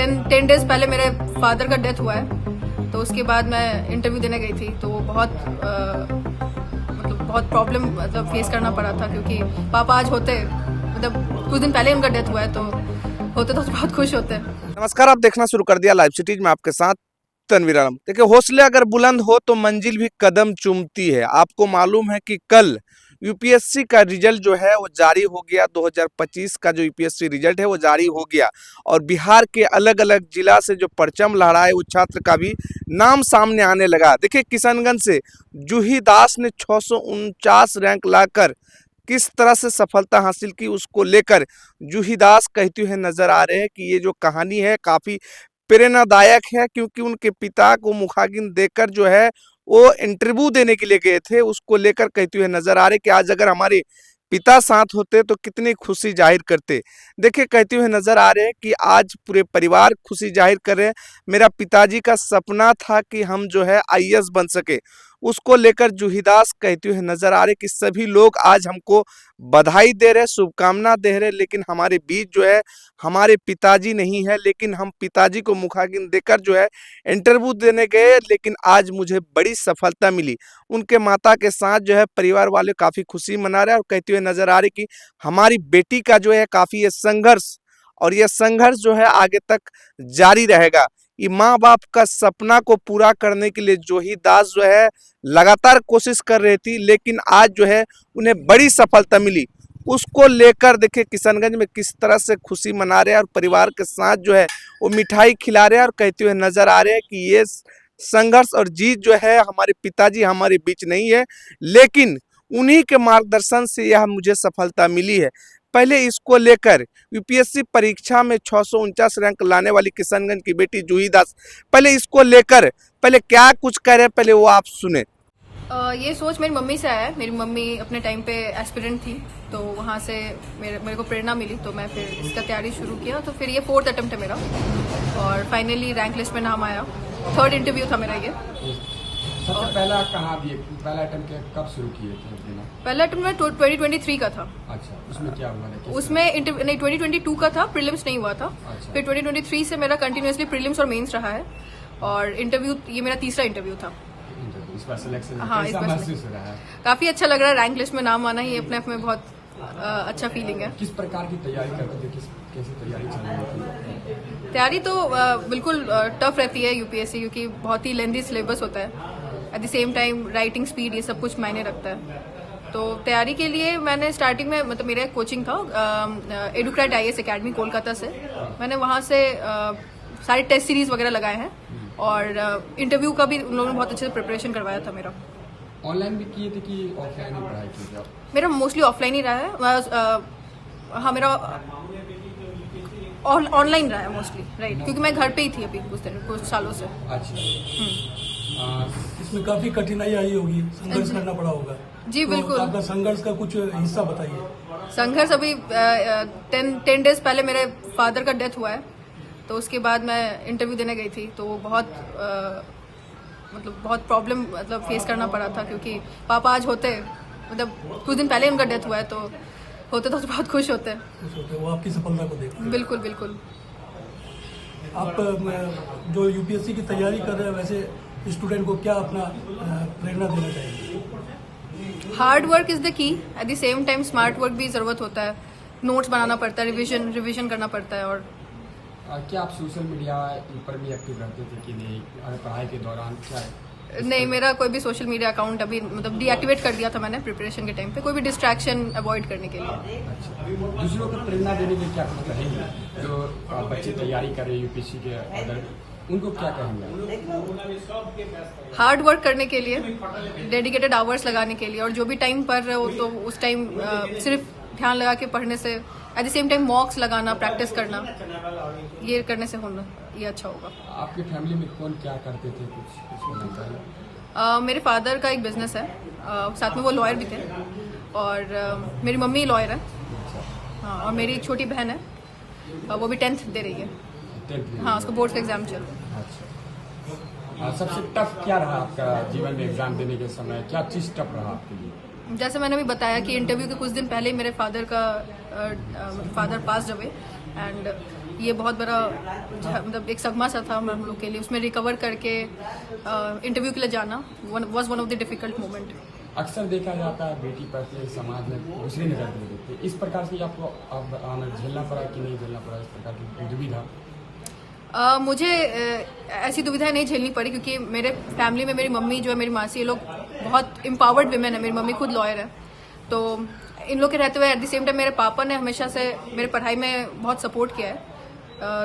10 days पहले मेरे father का डेथ हुआ है, तो उसके बाद मैं इंटरव्यू देने गई थी। तो बहुत प्रॉब्लम फेस करना पड़ा था, क्योंकि पापा आज होते कुछ दिन पहले उनका डेथ हुआ है, तो होते तो बहुत खुश होते। नमस्कार, आप देखना शुरू कर दिया लाइव सिटीज में, आपके साथ तनवीर आलम। देखिए, हौसले अगर बुलंद हो तो मंजिल भी कदम चूमती है। आपको मालूम है कि कल यूपीएससी का रिजल्ट जो है वो जारी हो गया। 2025 का जो यूपीएससी रिजल्ट है वो जारी हो गया और बिहार के अलग अलग जिला से जो परचम लहराए उस छात्र का भी नाम सामने आने लगा। देखिए, किशनगंज से जूही दास ने 649 रैंक लाकर किस तरह से सफलता हासिल की, उसको लेकर जूही दास कहती हुए नजर आ रहे हैं कि ये जो कहानी है काफी प्रेरणादायक है, क्योंकि उनके पिता को मुखाग्नि देकर जो है वो इंटरव्यू देने के लिए गए थे। उसको लेकर कहते हुए नजर आ रहे कि आज अगर हमारे पिता साथ होते तो कितनी खुशी जाहिर करते। देखिए, कहते हुए नजर आ रहे हैं कि आज पूरे परिवार खुशी जाहिर कर रहे हैं। मेरा पिताजी का सपना था कि हम जो है आईएएस बन सके, उसको लेकर जूही दास कहते हुए नजर आ रहे कि सभी लोग आज हमको बधाई दे रहे, शुभकामना दे रहे, लेकिन हमारे बीच जो है हमारे पिताजी नहीं है। लेकिन हम पिताजी को मुखाग्नि देकर जो है इंटरव्यू देने गए, लेकिन आज मुझे बड़ी सफलता मिली। उनके माता के साथ जो है परिवार वाले काफी खुशी मना रहे हैं और कहते हुए नजर आ रहे कि हमारी बेटी का जो है काफी ये संघर्ष और ये संघर्ष जो है आगे तक जारी रहेगा। ये माँ बाप का सपना को पूरा करने के लिए जूही दास जो है लगातार कोशिश कर रही थी, लेकिन आज जो है उन्हें बड़ी सफलता मिली। उसको लेकर देखिए किशनगंज में किस तरह से खुशी मना रहे हैं और परिवार के साथ जो है वो मिठाई खिला रहे हैं और कहते हुए नजर आ रहे हैं कि ये संघर्ष और जीत जो है हमारे पिताजी हमारे बीच नहीं है, लेकिन उन्हीं के मार्गदर्शन से यह मुझे सफलता मिली है। पहले इसको लेकर यूपीएससी परीक्षा में 649 रैंक लाने वाली किशनगंज की बेटी जूही दास पहले इसको लेकर क्या कुछ कह रहे हैं, पहले वो आप सुने। ये सोच मेरी मम्मी से आया है। मेरी मम्मी अपने टाइम पे एस्पिरेंट थी, तो वहाँ से मेरे को प्रेरणा मिली, तो मैं फिर इसका तैयारी शुरू किया। तो फिर ये 4th अटेम्प्ट है मेरा और फाइनली रैंक लिस्ट में नाम आया। 3rd इंटरव्यू था मेरा ये। सबसे पहला कहाँ दिए, पहला अटेम्प्ट कब शुरू किए थे? पहला अटेम्प्ट में 2023 का था। अच्छा, उसमें क्या हुआ था? उसमें नहीं 2022 का था, प्रीलिम्स नहीं हुआ था। अच्छा। फिर 2023 से मेरा कंटिन्यूअसली प्रीलिम्स और मेंस रहा है और इंटरव्यू ये मेरा 3रा इंटरव्यू था। इस बार सिलेक्शन हाँ, कैसा महसूस हो रहा है? काफी अच्छा लग रहा है। रैंक लिस्ट में नाम आना ही अपने आप में बहुत अच्छा फीलिंग है। किस प्रकार की तैयारी करते थे, कैसी तैयारी चल रही थी? तैयारी तो बिल्कुल टफ रहती है यूपीएससी, क्योंकि बहुत ही लेंथी सिलेबस होता है। At the same time writing speed ये सब कुछ मायने रखता है। तो तैयारी के लिए मैंने स्टार्टिंग में मेरा एक कोचिंग था एडुक्रेट आईएएस एकेडमी कोलकाता से। मैंने वहाँ से सारे टेस्ट सीरीज वगैरह लगाए हैं और इंटरव्यू का भी उन लोगों ने बहुत अच्छे से प्रिपरेशन करवाया था मेरा। ऑनलाइन भी किए थे कि ऑफलाइन ही पढ़ाई की थी? मेरा मोस्टली ऑफलाइन ही रहा है। हाँ, मेरा ऑनलाइन रहा है मोस्टली, राइट, क्योंकि मैं घर पे ही थी अभी कुछ सालों से। अच्छा। इसमें काफी कठिनाई आई होगी, संघर्ष करना पड़ा होगा। जी, तो बिल्कुल। आपका संघर्ष का कुछ हिस्सा बताइए। संघर्ष अभी 10 डेज पहले मेरे फादर का डेथ हुआ है, तो उसके बाद मैं इंटरव्यू देने गई थी। तो बहुत प्रॉब्लम फेस करना पड़ा था, क्योंकि पापा आज होते कुछ दिन पहले उनका डेथ हुआ है, तो होते तो बहुत खुश होते। वो आपकी सफलता को देख। बिल्कुल बिल्कुल। आप जो यूपीएससी की तैयारी कर रहे हैं, वैसे स्टूडेंट को क्या अपना प्रेरणा देना चाहिए? Hard work is the key, at the same time smart work भी जरूरत होता है। नोट्स बनाना पड़ता है, रिविजन करना पड़ता है। और क्या आप सोशल मीडिया पर भी एक्टिव रहते थे कि नहीं पढ़ाई के दौरान? क्या नहीं, मेरा कोई भी सोशल मीडिया अकाउंट अभी डीएक्टिवेट कर दिया था मैंने प्रिपरेशन के टाइम पे, कोई भी डिस्ट्रैक्शन अवॉइड करने के लिए। अच्छा, दूसरों को प्रेरणा देने के क्या कुछ कहेंगे जो बच्चे तैयारी कर रहे हैं यूपीएससी के अदर, उनको क्या कहेंगे? हार्ड वर्क करने के लिए, डेडिकेटेड आवर्स लगाने के लिए, और जो भी टाइम पढ़ रहे हो तो उस टाइम सिर्फ ध्यान लगा के पढ़ने से, एट द सेम टाइम मॉक्स लगाना, प्रैक्टिस करना, ये करने से होना ये अच्छा होगा। आपकी फैमिली में कौन क्या करते थे, कुछ? मेरे फादर का एक बिजनेस है, साथ में वो लॉयर भी थे, और मेरी मम्मी लॉयर है। हाँ, और मेरी एक छोटी बहन है, वो भी 10th दे रही है। हाँ, उसका बोर्ड का एग्जाम चल रहा है। अच्छा, सबसे टफ क्या रहा आपका जीवन में एग्जाम देने के समय? क्या चीज टफ रहा आपके लिए? जैसे मैंने अभी बताया कि इंटरव्यू के कुछ दिन पहले मेरे फादर पास अवे, एंड ये बहुत बड़ा मतलब एक सदमा सा था हम लोग के लिए। उसमें रिकवर करके इंटरव्यू के लिए जाना was one of the difficult moment. अक्सर देखा जाता है बेटी प्रति समाज में दूसरी नजर नहीं देखते, इस प्रकार से आपको अब झेलना पड़ा कि नहीं झेलना पड़ा, इस प्रकार की दुविधा? मुझे ऐसी दुविधाएं नहीं झेलनी पड़ी, क्योंकि मेरे फैमिली में मेरी मम्मी जो है, मेरी मासी, ये लोग बहुत एम्पावर्ड विमेन है। मेरी मम्मी खुद लॉयर है, तो इन लोग के रहते हुए एट द सेम टाइम मेरे पापा ने हमेशा से मेरे पढ़ाई में बहुत सपोर्ट किया है।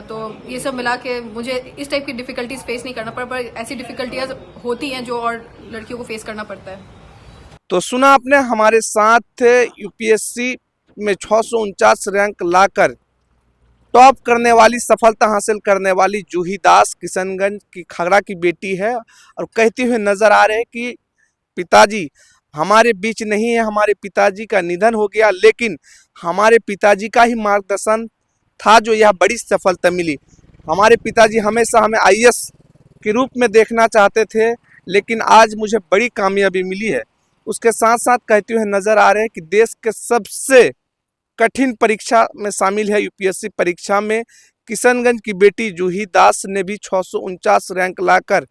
तो ये सब मिला के मुझे इस टाइप की डिफिकल्टीज फेस नहीं करना पड़ा, पर ऐसी डिफिकल्टियां होती हैं जो और लड़कियों को फेस करना पड़ता है। तो सुना आपने, हमारे साथ यूपीएससी में 649 रैंक लाकर टॉप करने वाली, सफलता हासिल करने वाली जूही दास किशनगंज की खगड़ा की बेटी है, और कहती हुए नजर आ रहे हैं कि पिताजी हमारे बीच नहीं है, हमारे पिताजी का निधन हो गया, लेकिन हमारे पिताजी का ही मार्गदर्शन था जो यह बड़ी सफलता मिली। हमारे पिताजी हमेशा हमें आईएएस के रूप में देखना चाहते थे, लेकिन आज मुझे बड़ी कामयाबी मिली है। उसके साथ साथ कहते हुए नजर आ रहे हैं कि देश के सबसे कठिन परीक्षा में शामिल है यूपीएससी परीक्षा में किशनगंज की बेटी जूही दास ने भी 649 रैंक लाकर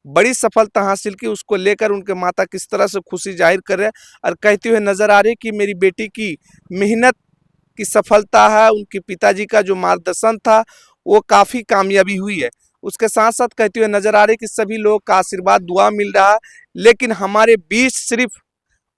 बड़ी सफलता हासिल की। उसको लेकर उनके माता किस तरह से खुशी जाहिर कर रहे हैं, और कहते हुए नजर आ रही है कि मेरी बेटी की मेहनत की सफलता है, उनके पिताजी का जो मार्गदर्शन था वो काफ़ी कामयाबी हुई है। उसके साथ साथ कहते हुए नजर आ रही है कि सभी लोगों का आशीर्वाद दुआ मिल रहा है, लेकिन हमारे बीच सिर्फ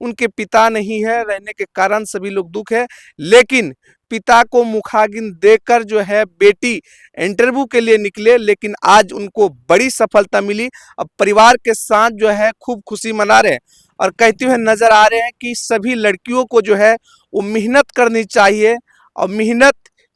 उनके पिता नहीं है, रहने के कारण सभी लोग दुख है, लेकिन पिता को मुखाग्नि देकर जो है बेटी इंटरव्यू के लिए निकले, लेकिन आज उनको बड़ी सफलता मिली। अब परिवार के साथ जो है खूब खुशी मना रहे हैं, और कहते हुए नजर आ रहे हैं कि सभी लड़कियों को जो है वो मेहनत करनी चाहिए, और मेहनत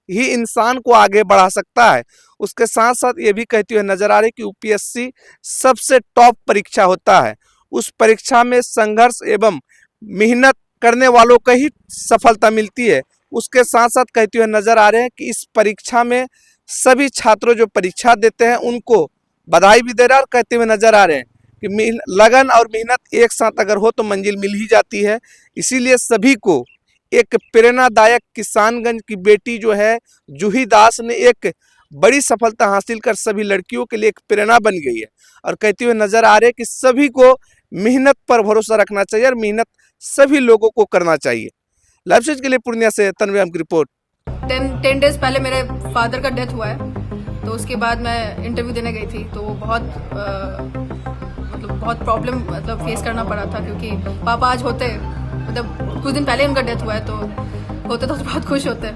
ही इंसान को आगे बढ़ा सकता है। उसके साथ साथ ये भी कहते हुए नजर आ रहे हैं कि यूपीएससी सबसे टॉप परीक्षा होता है, उस परीक्षा में संघर्ष एवं मेहनत करने वालों को ही सफलता मिलती है। उसके साथ साथ कहते हुए नजर आ रहे हैं कि इस परीक्षा में सभी छात्रों जो परीक्षा देते हैं उनको बधाई भी दे रहे हैं, और कहते हुए नजर आ रहे हैं कि लगन और मेहनत एक साथ अगर हो तो मंजिल मिल ही जाती है। इसीलिए सभी को एक प्रेरणादायक किशनगंज की बेटी जो है जूही दास ने एक बड़ी सफलता हासिल कर सभी लड़कियों के लिए एक प्रेरणा बन गई है, और कहते हुए नजर आ रहे हैं कि सभी को मेहनत पर भरोसा रखना चाहिए, और मेहनत सभी लोगों को करना चाहिए। लाइव स्टेज के लिए पूर्णिया से तन्वी की रिपोर्ट। 10 डेज पहले मेरे फादर का डेथ हुआ है, तो उसके बाद मैं इंटरव्यू देने गई थी, तो बहुत बहुत प्रॉब्लम फेस करना पड़ा था, क्योंकि पापा आज होते, मतलब कुछ दिन पहले उनका डेथ हुआ है, तो होते तो बहुत खुश होते।